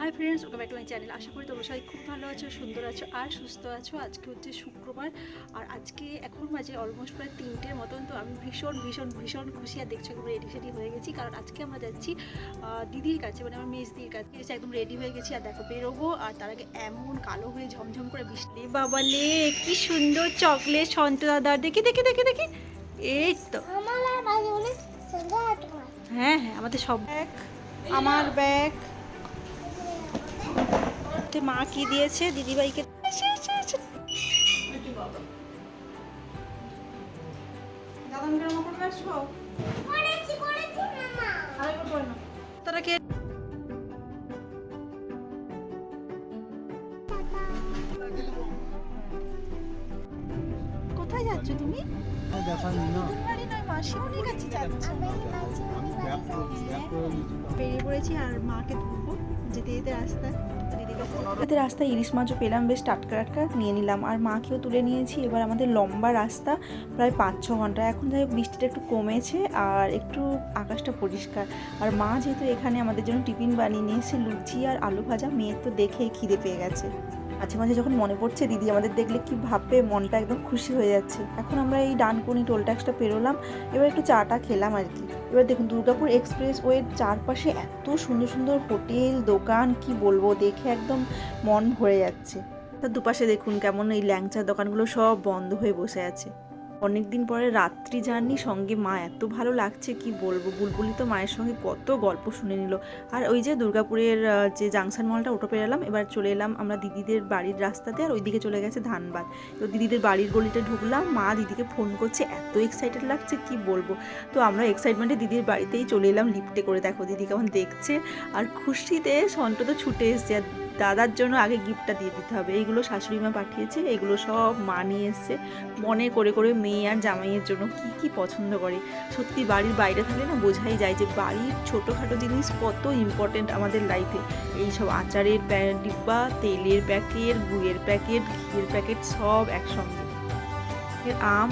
High friends, welcome back to my channel. আশা করি তোমরা সবাই খুব ভালো আছো, সুন্দর আছো আর সুস্থ আছো। আজকে হচ্ছে শুক্রবার আর আজকে এখন বাজে অলমোস্ট প্রায় 3টের মতন। তো আমি ভীষণ ভীষণ ভীষণ খুশি আর দেখছো একদম রেডি সেডি হয়ে গেছি, কারণ আজকে আমরা যাচ্ছি দিদির কাছে, মানে আমার মেজদির কাছে। একদম রেডি হয়ে গেছি আর দেখো বেরোবো, আর তার আগে এমন কালো হয়ে ঝমঝম করে বৃষ্টি। বাবালে কি সুন্দর চকলেট সন্ত দাদার, দেখি দেখি দেখি দেখি। এই তো হ্যাঁ হ্যাঁ, আমাদের সব ব্যাগ, আমার ব্যাগ। মা কি দিয়েছে দিদিভাইকে? তারা কে? কোথায় যাচ্ছ তুমি? বাড়ি নয়, মাসিমণির কাছে যাচ্ছ। বেরিয়ে পড়েছি আর মাকে ধরবো যেতে যেতে রাস্তায়। রাস্তায় ইলিশ মাছও পেলাম, বেশ টাটকা টাটকা নিয়ে নিলাম, আর মাকেও তুলে নিয়েছি। এবার আমাদের লম্বা রাস্তা, প্রায় 5-6 ঘন্টা। এখন যাই হোক বৃষ্টিটা একটু কমেছে আর একটু আকাশটা পরিষ্কার। আর মা যেহেতু এখানে আমাদের জন্য টিফিন বানিয়ে নিয়ে এসে লুচি আর আলু ভাজা, মেয়ের তো দেখেই খিদে পেয়ে গেছে। মাঝে মাঝে যখন মনে পড়ছে দিদি আমাদের দেখলে কি ভাববে, মনটা একদম খুশি হয়ে যাচ্ছে। এখন আমরা এই ডানকুনি টোল ট্যাক্সটা পেরোলাম, এবার একটু চাটা খেলাম আর কি। এবার দেখুন দুর্গাপুর এক্সপ্রেস ওয়ের চারপাশে এত সুন্দর সুন্দর হোটেল দোকান, কি বলবো, দেখে একদম মন ভরে যাচ্ছে। তার দুপাশে দেখুন কেমন এই ল্যাংচার দোকানগুলো সব বন্ধ হয়ে বসে আছে। অনেক দিন পরে রাত্রি জার্নি, সঙ্গে মা, এত ভালো লাগছে কি বলবো। বুলবুলি তো মায়ের সঙ্গে কত গল্প শুনে নিল। আর ওই যে দুর্গাপুরের যে জাংশন মলটা, ওটা পেয়ে এলাম। এবার চলে এলাম আমরা দিদিদের বাড়ির রাস্তাতে, আর ওইদিকে চলে গেছে ধানবাদ। তো দিদিদের বাড়ির গলিতে ঢুকলাম, মা দিদিকে ফোন করছে, এত এক্সাইটেড লাগছে কি বলবো। তো আমরা এক্সাইটমেন্টে দিদির বাড়িতেই চলে এলাম লিফটে করে। দেখো দিদি কেমন দেখছে, আর খুশিতে সন্ট তো ছুটে এসছে। আর দাদার জন্য আগে গিফটটা দিয়ে দিতে হবে। এইগুলো শাশুড়ি মা পাঠিয়েছে, এগুলো সব মা নিয়ে এসছে মনে করে করে মেয়ে আর জামাইয়ের জন্য কি কি পছন্দ করে। সত্যি বাড়ির বাইরে থাকলে না বোঝাই যায় যে বাড়ির ছোটোখাটো জিনিস কত ইম্পর্টেন্ট আমাদের লাইফে। এইসব আচারের ডিব্বা, তেলের প্যাকেট, গুড়ের প্যাকেট, ঘিয়ের প্যাকেট সব একসঙ্গে। আম